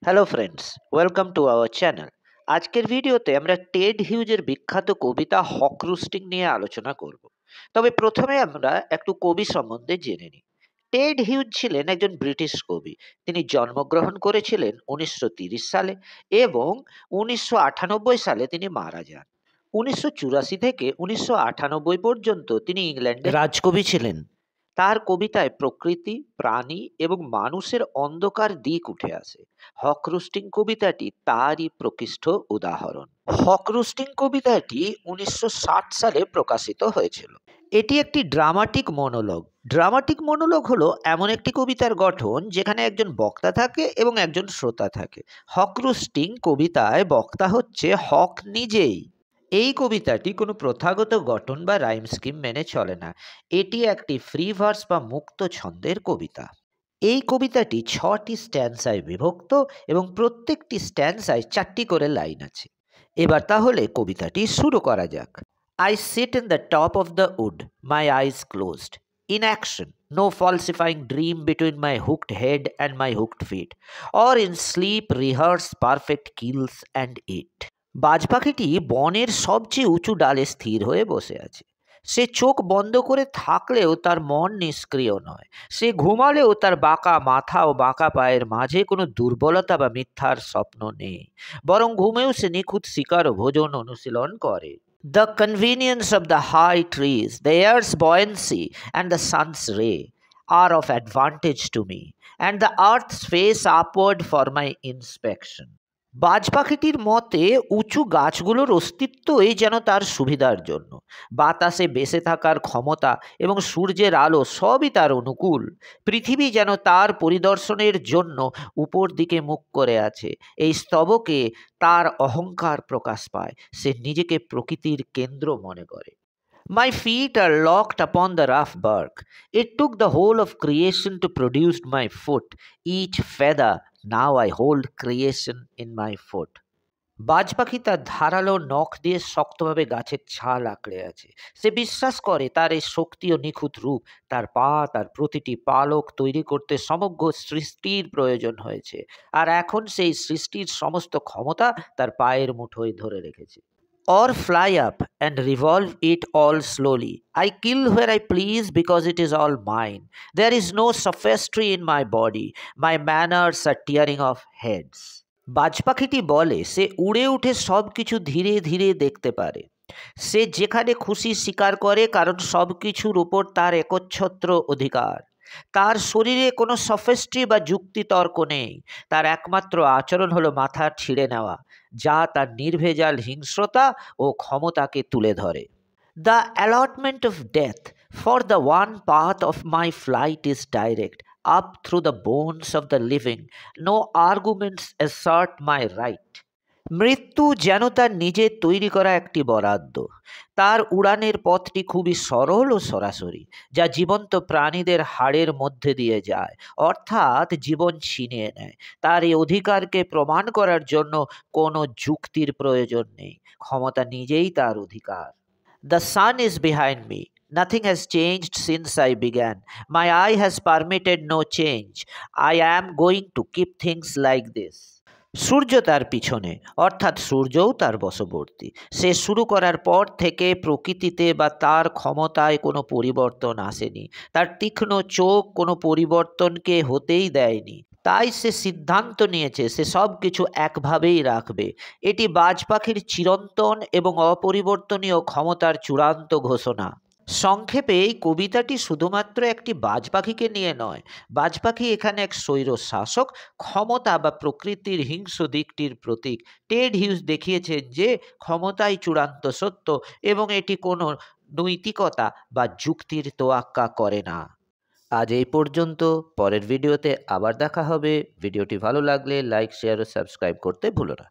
Hello friends, welcome to our channel. আজকের ভিডিওতে আমরা টেড হিউজের বিখ্যাত কবিতা হক রুস্টিং নিয়ে আলোচনা করব। তবে প্রথমে আমরা একটু কবি সম্বন্ধে জেনে নিই। টেড হিউজ ছিলেন একজন ব্রিটিশ কবি। তিনি জন্মগ্রহণ করেছিলেন 1930 সালে এবং 1998 সালে তিনি মারা যান। 1984 থেকে 1998 পর্যন্ত তিনি ইংল্যান্ডের রাজকবি ছিলেন। তার কবিতায় প্রকৃতি, প্রাণী এবং মানুষের অন্ধকার দিক উঠে আসে। হক রুস্টিং কবিতাটি তারই প্রকৃষ্ট উদাহরণ। হক রুস্টিং কবিতাটি 1960 সালে প্রকাশিত হয়েছিল। এটি একটি ড্রামাটিক মনোলগ। ড্রামাটিক মনোলগ হলো এমন একটি কবিতার গঠন যেখানে একজন বক্তা থাকে এবং একজন শ্রোতা থাকে। হক রুস্টিং কবিতায় বক্তা হচ্ছে হক নিজেই। এই কবিতাটি কোনো প্রথাগত গঠন বা রাইম স্কিম মেনে চলে না। এটি একটি ফ্রি ভার্স বা মুক্ত ছন্দের কবিতা। এই কবিতাটি 6টি স্ট্যান্সায় বিভক্ত এবং প্রত্যেকটি স্ট্যান্সায় 4টি করে লাইন আছে। এবার তাহলে কবিতাটি শুরু করা যাক। I sit in the top of the wood, my eyes closed. In action, no falsifying dream between my hooked head and my hooked feet, or in sleep rehearse perfect kills and eat. বাজ পাখিটি বনের সবচেয়ে উঁচু ডালে স্থির হয়ে বসে আছে। সে চোখ বন্ধ করে থাকলেও তার মন নিষ্ক্রিয় নয়। সে ঘুমালেও তার বাঁকা মাথা ও বাঁকা পায়ের মাঝে কোনো দুর্বলতা বা মিথ্যার স্বপ্ন নেই, বরং ঘুমেও সে নিখুঁত শিকার ও ভোজন অনুশীলন করে। The convenience of the high trees, the air's buoyancy, and the sun's ray are of advantage to me, and the earth's face upward for my inspection. বাজ পাখিটির মতে উঁচু গাছগুলোর অস্তিত্বই যেন তার সুবিধার জন্য। বাতাসে বেঁচে থাকার ক্ষমতা এবং সূর্যের আলো সবই তার অনুকূল। পৃথিবী যেন তার পরিদর্শনের জন্য উপর দিকে মুখ করে আছে। এই স্তবকে তার অহংকার প্রকাশ পায়। সে নিজেকে প্রকৃতির কেন্দ্র মনে করে। My feet are locked upon the rough bark. It took the whole of creation to produce my foot. Each feather, now I hold creation in my foot. বাজ পাখি তার ধারালো নখ দিয়ে শক্তভাবে গাছের ছাল আঁকড়ে আছে। সে বিশ্বাস করে তার এই শক্তি ও নিখুঁত রূপ, তার পা, তার প্রতিটি পালক তৈরি করতে সমগ্র সৃষ্টির প্রয়োজন হয়েছে। আর এখন সেই সৃষ্টির সমস্ত ক্ষমতা তার পায়ের মুঠোয় ধরে রেখেছে। Or fly up and revolve it all slowly. I kill where I please because it is all mine. There is no sophistry in my body. My manners are tearing off heads. বাজ পাখিটি বলে সে উড়ে উঠে সব কিছু ধীরে ধীরে দেখতে পারে। সে যেখানে খুশি শিকার করে, কারণ সব কিছুর উপর তার একচ্ছত্র অধিকার। তার শরীরে কোনো সফেস্ট্রি বা যুক্তিতর্ক নেই। তার একমাত্র আচরণ হলো মাথা ছিঁড়ে নেওয়া, যা তার নির্ভেজাল হিংস্রতা ও ক্ষমতাকে তুলে ধরে। The allotment of death for the one path of my flight is direct up through the bones of the living. No arguments assert my right. মৃত্যু যেন তার নিজের তৈরি করা একটি বরাদ্দ। তার উড়ানের পথটি খুবই সরল ও সরাসরি, যা জীবন্ত প্রাণীদের হাড়ের মধ্যে দিয়ে যায়, অর্থাৎ জীবন ছিনিয়ে নেয়। তার এই অধিকারকে প্রমাণ করার জন্য কোনো যুক্তির প্রয়োজন নেই। ক্ষমতা নিজেই তার অধিকার। The sun is behind me. Nothing has changed since I began. My eye has permitted no change. I am going to keep things like this. সূর্য তার পিছনে, অর্থাৎ সূর্যও তার বশবর্তী। সে শুরু করার পর থেকে প্রকৃতিতে বা তার ক্ষমতায় কোনো পরিবর্তন আসেনি। তার তীক্ষ্ণ চোখ কোনো পরিবর্তনকে হতেই দেয়নি। তাই সে সিদ্ধান্ত নিয়েছে সে সব কিছু একভাবেই রাখবে। এটি বাজ পাখির চিরন্তন এবং অপরিবর্তনীয় ক্ষমতার চূড়ান্ত ঘোষণা। সংক্ষেপে এই কবিতাটি শুধুমাত্র একটি বাজ পাখিকে নিয়ে নয়। বাজ পাখি এখানে এক স্বৈর শাসক, ক্ষমতা বা প্রকৃতির হিংস্র দিকটির প্রতীক। টেড হিউজ দেখিয়েছেন যে ক্ষমতাই চূড়ান্ত সত্য এবং এটি কোনো নৈতিকতা বা যুক্তির তোয়াক্কা করে না। আজ এই পর্যন্ত। পরের ভিডিওতে আবার দেখা হবে। ভিডিওটি ভালো লাগলে লাইক, শেয়ার ও সাবস্ক্রাইব করতে ভুলো না।